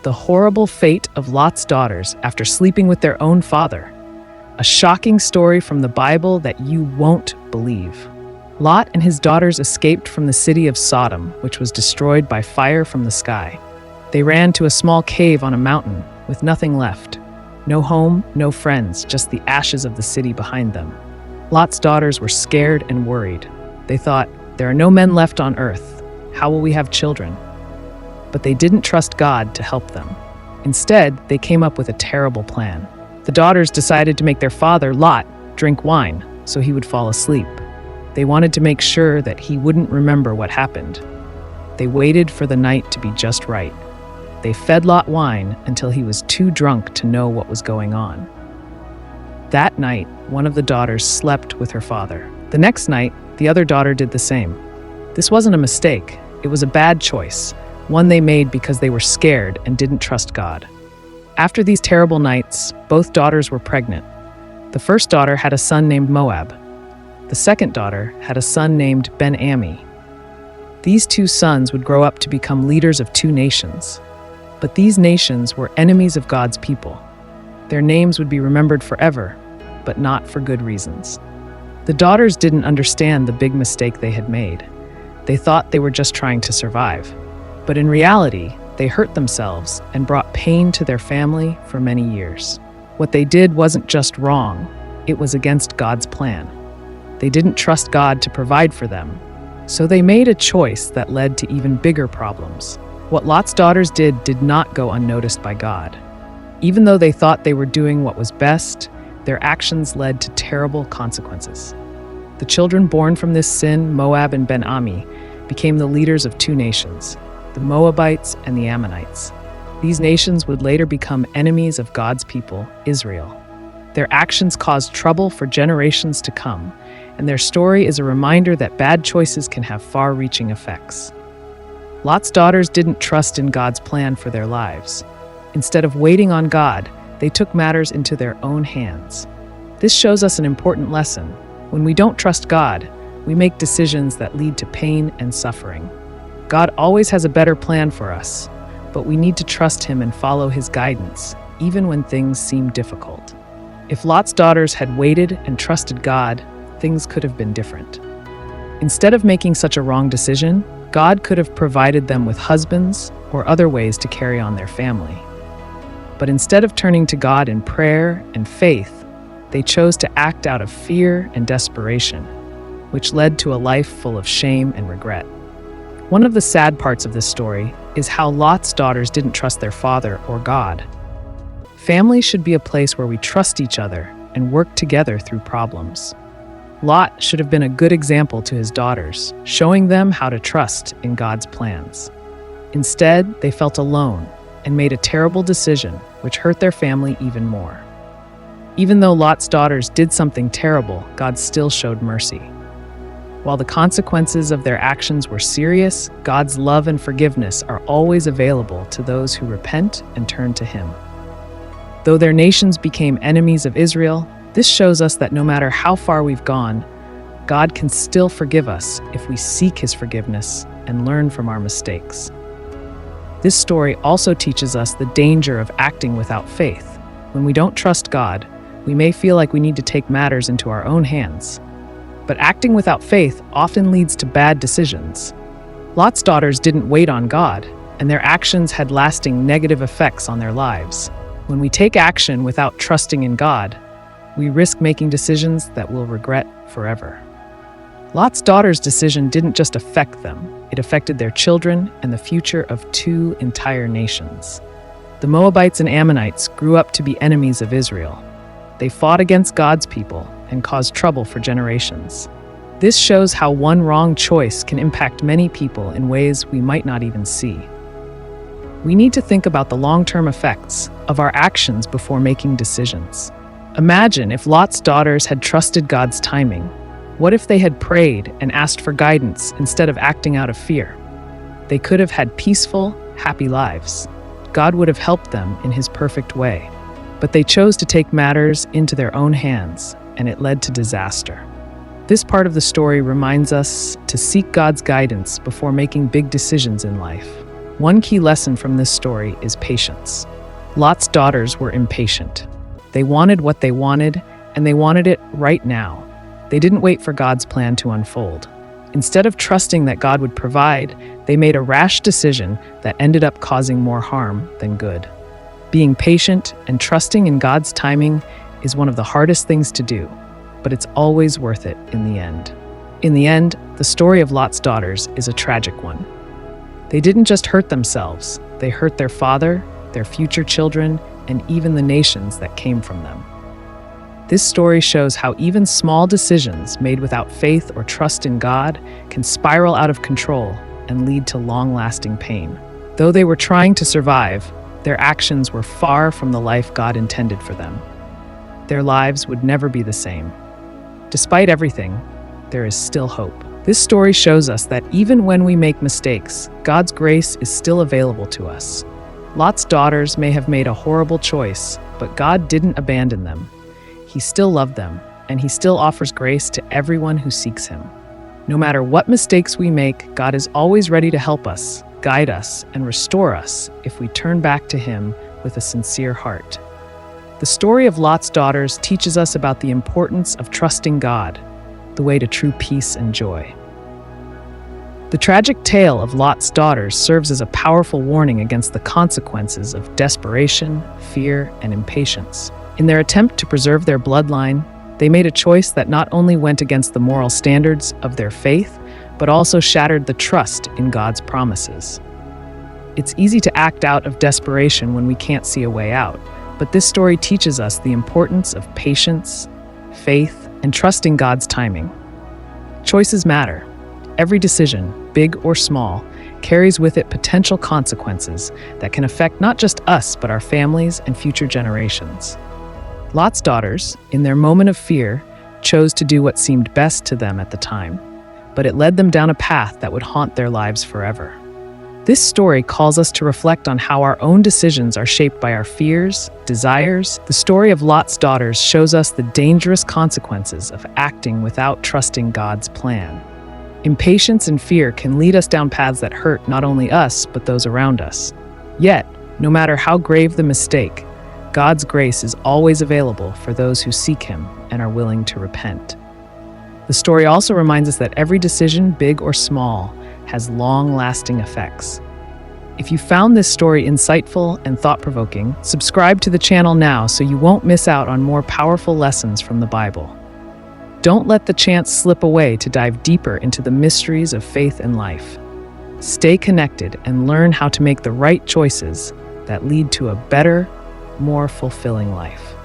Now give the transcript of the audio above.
The horrible fate of Lot's daughters after sleeping with their own father. A shocking story from the Bible that you won't believe. Lot and his daughters escaped from the city of Sodom, which was destroyed by fire from the sky. They ran to a small cave on a mountain with nothing left. No home, no friends, just the ashes of the city behind them. Lot's daughters were scared and worried. They thought, "There are no men left on earth. How will we have children?" But they didn't trust God to help them. Instead, they came up with a terrible plan. The daughters decided to make their father, Lot, drink wine so he would fall asleep. They wanted to make sure that he wouldn't remember what happened. They waited for the night to be just right. They fed Lot wine until he was too drunk to know what was going on. That night, one of the daughters slept with her father. The next night, the other daughter did the same. This wasn't a mistake. It was a bad choice, one they made because they were scared and didn't trust God. After these terrible nights, both daughters were pregnant. The first daughter had a son named Moab. The second daughter had a son named Ben-Ammi. These two sons would grow up to become leaders of two nations. But these nations were enemies of God's people. Their names would be remembered forever, but not for good reasons. The daughters didn't understand the big mistake they had made. They thought they were just trying to survive. But in reality, they hurt themselves and brought pain to their family for many years. What they did wasn't just wrong, it was against God's plan. They didn't trust God to provide for them, so they made a choice that led to even bigger problems. What Lot's daughters did not go unnoticed by God. Even though they thought they were doing what was best, their actions led to terrible consequences. The children born from this sin, Moab and Ben-Ammi, became the leaders of two nations, the Moabites and the Ammonites. These nations would later become enemies of God's people, Israel. Their actions caused trouble for generations to come, and their story is a reminder that bad choices can have far-reaching effects. Lot's daughters didn't trust in God's plan for their lives. Instead of waiting on God, they took matters into their own hands. This shows us an important lesson. When we don't trust God, we make decisions that lead to pain and suffering. God always has a better plan for us, but we need to trust Him and follow His guidance, even when things seem difficult. If Lot's daughters had waited and trusted God, things could have been different. Instead of making such a wrong decision, God could have provided them with husbands or other ways to carry on their family. But instead of turning to God in prayer and faith, they chose to act out of fear and desperation, which led to a life full of shame and regret. One of the sad parts of this story is how Lot's daughters didn't trust their father or God. Family should be a place where we trust each other and work together through problems. Lot should have been a good example to his daughters, showing them how to trust in God's plans. Instead, they felt alone and made a terrible decision, which hurt their family even more. Even though Lot's daughters did something terrible, God still showed mercy. While the consequences of their actions were serious, God's love and forgiveness are always available to those who repent and turn to Him. Though their nations became enemies of Israel, this shows us that no matter how far we've gone, God can still forgive us if we seek His forgiveness and learn from our mistakes. This story also teaches us the danger of acting without faith. When we don't trust God, we may feel like we need to take matters into our own hands. But acting without faith often leads to bad decisions. Lot's daughters didn't wait on God, and their actions had lasting negative effects on their lives. When we take action without trusting in God, we risk making decisions that we'll regret forever. Lot's daughters' decision didn't just affect them, it affected their children and the future of two entire nations. The Moabites and Ammonites grew up to be enemies of Israel. They fought against God's people and caused trouble for generations. This shows how one wrong choice can impact many people in ways we might not even see. We need to think about the long-term effects of our actions before making decisions. Imagine if Lot's daughters had trusted God's timing. What if they had prayed and asked for guidance instead of acting out of fear? They could have had peaceful, happy lives. God would have helped them in His perfect way. But they chose to take matters into their own hands, and it led to disaster. This part of the story reminds us to seek God's guidance before making big decisions in life. One key lesson from this story is patience. Lot's daughters were impatient. They wanted what they wanted, and they wanted it right now. They didn't wait for God's plan to unfold. Instead of trusting that God would provide, they made a rash decision that ended up causing more harm than good. Being patient and trusting in God's timing is one of the hardest things to do, but it's always worth it in the end. In the end, the story of Lot's daughters is a tragic one. They didn't just hurt themselves, they hurt their father, their future children, and even the nations that came from them. This story shows how even small decisions made without faith or trust in God can spiral out of control and lead to long-lasting pain. Though they were trying to survive, their actions were far from the life God intended for them. Their lives would never be the same. Despite everything, there is still hope. This story shows us that even when we make mistakes, God's grace is still available to us. Lot's daughters may have made a horrible choice, but God didn't abandon them. He still loved them, and He still offers grace to everyone who seeks Him. No matter what mistakes we make, God is always ready to help us, guide us, and restore us if we turn back to Him with a sincere heart. The story of Lot's daughters teaches us about the importance of trusting God, the way to true peace and joy. The tragic tale of Lot's daughters serves as a powerful warning against the consequences of desperation, fear, and impatience. In their attempt to preserve their bloodline, they made a choice that not only went against the moral standards of their faith, but also shattered the trust in God's promises. It's easy to act out of desperation when we can't see a way out, but this story teaches us the importance of patience, faith, and trusting God's timing. Choices matter. Every decision, big or small, carries with it potential consequences that can affect not just us, but our families and future generations. Lot's daughters, in their moment of fear, chose to do what seemed best to them at the time, but it led them down a path that would haunt their lives forever. This story calls us to reflect on how our own decisions are shaped by our fears, desires. The story of Lot's daughters shows us the dangerous consequences of acting without trusting God's plan. Impatience and fear can lead us down paths that hurt not only us, but those around us. Yet, no matter how grave the mistake, God's grace is always available for those who seek Him and are willing to repent. The story also reminds us that every decision, big or small, has long-lasting effects. If you found this story insightful and thought-provoking, subscribe to the channel now so you won't miss out on more powerful lessons from the Bible. Don't let the chance slip away to dive deeper into the mysteries of faith and life. Stay connected and learn how to make the right choices that lead to a better, more fulfilling life.